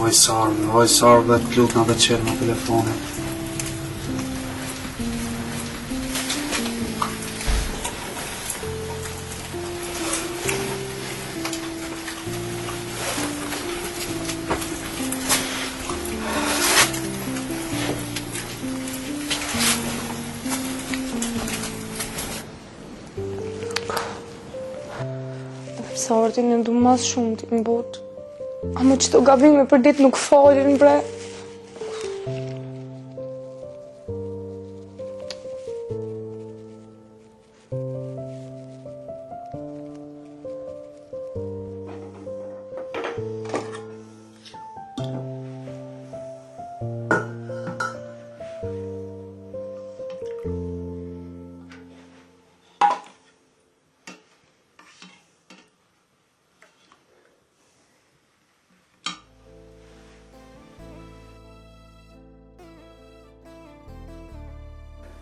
Oj Sarë, dhe të lutë nga dhe qelë në telefonit. Sarti në du mas shumë ti në botë. Amo që të gabime për ditë nuk falin, bre.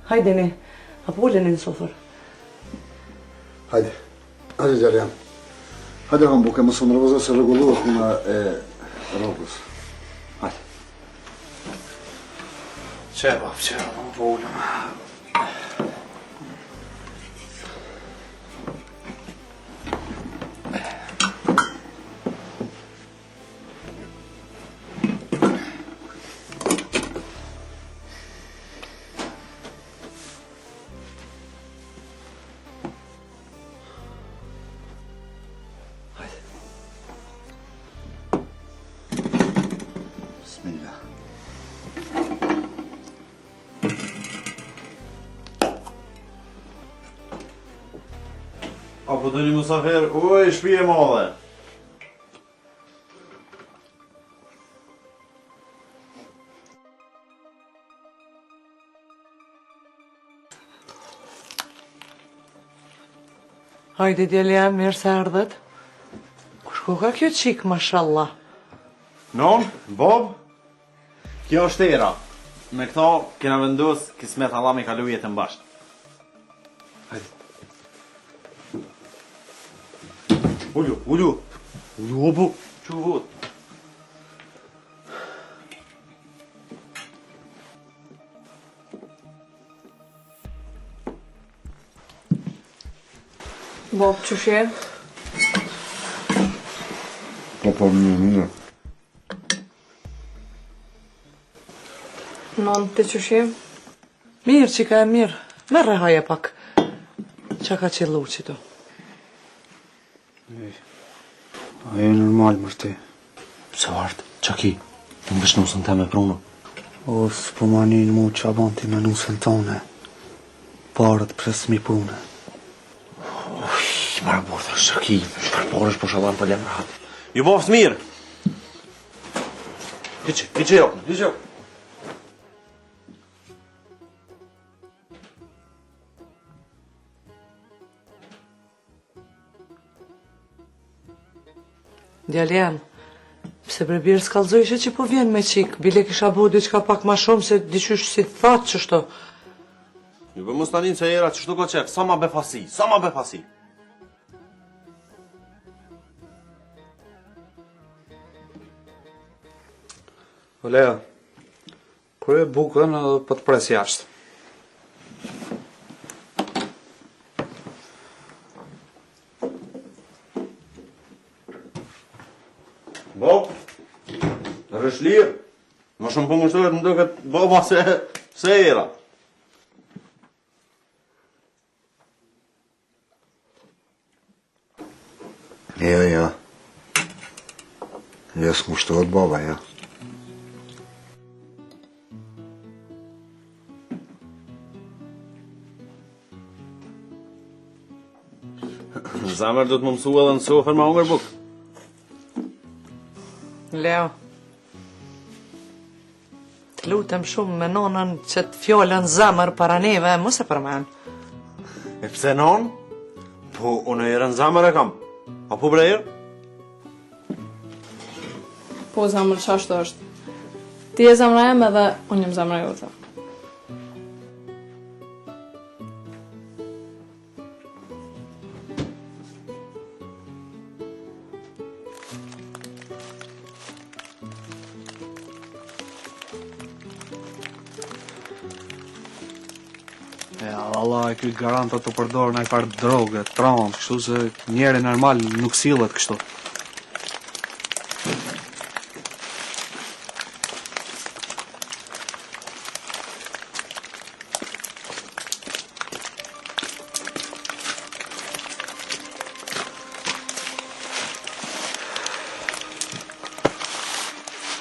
Hajdeni, apo ulleni në sofër. Hajde Gjerjan. Hajde hambuke, më së nervozo se rregullohet puna e rrogës. Hajde. Qeba, më volëm. Bismillah. Apo të një musafer, oj, shpije madhe. Hajde djelja, mirë se ardhët. Kushko ka kjo qikë, mashallah. Non, Bob, kjo është era. Me këto, kena vendos, kismet Allah me kalu jetën bashkë. Ullu, obu, që vot. Bob, që shje? Po, mirë. Non, të që shje? Mirë, qika e mirë. Merre haje pak. Qa ka qëllu qito? Ajo e normal, mërti. Se vartë, qa ki? Në vesh nusën te me prunë. O, s'po manin mu që abanti me nusën tone. Parët pres mi pune. Marë borë, qa ki? Shpërporësh po shalan për lemë rahat. Ju bofës mirë. Hiqe jo. Djaljan, pse bre birë s'kallzoj që po vjen me qikë. Bile kisha bo diçka pak ma shumë se diqysh si të thatë qështo. Ju për mos tanin se era qështu ko qef, sa ma befasi. O Lea, kërë e bukën edhe për të pres jashtë. Bob, rëshlirë. Më shumë për mështohet më duket Boba se era. Jo. Jo s'mushtohet baba, jo. Zamër do të më mësua dhe në sofer ma unger buk. Leo, të lutem shumë me nonën që të fjallën zamër para neve, mos e përmen. E pse non? Po, unë e në zamër e kam. Apo brejër? Po, zamër, qashtë është. Ti e zamra jem edhe unë jem zamra jote. Allah, ky garanta të përdor në farë droge, tron, kështu se njeri normal nuk sillet kështu.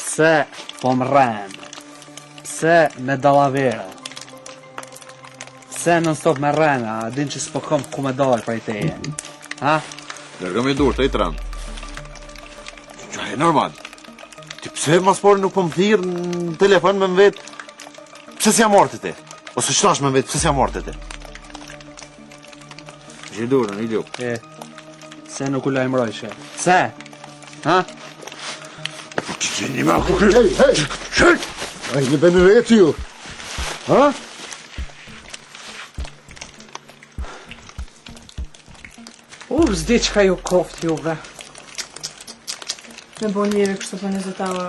Pse po më rren? Pse me dallavera? Pse non stop me rren, a din që s'po kom ku me dalë prej teje? Ha? Lërgëm i dur, të i tran. Qa e normal. Ti pse mas pori nuk po më thirë në telefon me më vetë? Pse si jam orë ti? Ose qëtash me më vetë, pse si jam orë ti? Që i dur, në i ljup. Se nuk u lajmëroj që? Se? Ha? Që një me aku Hej! Ai në bënë re ti ju. Ha? Zdi që ka ju koft juve. Me bo njeri kështu për 20 euro.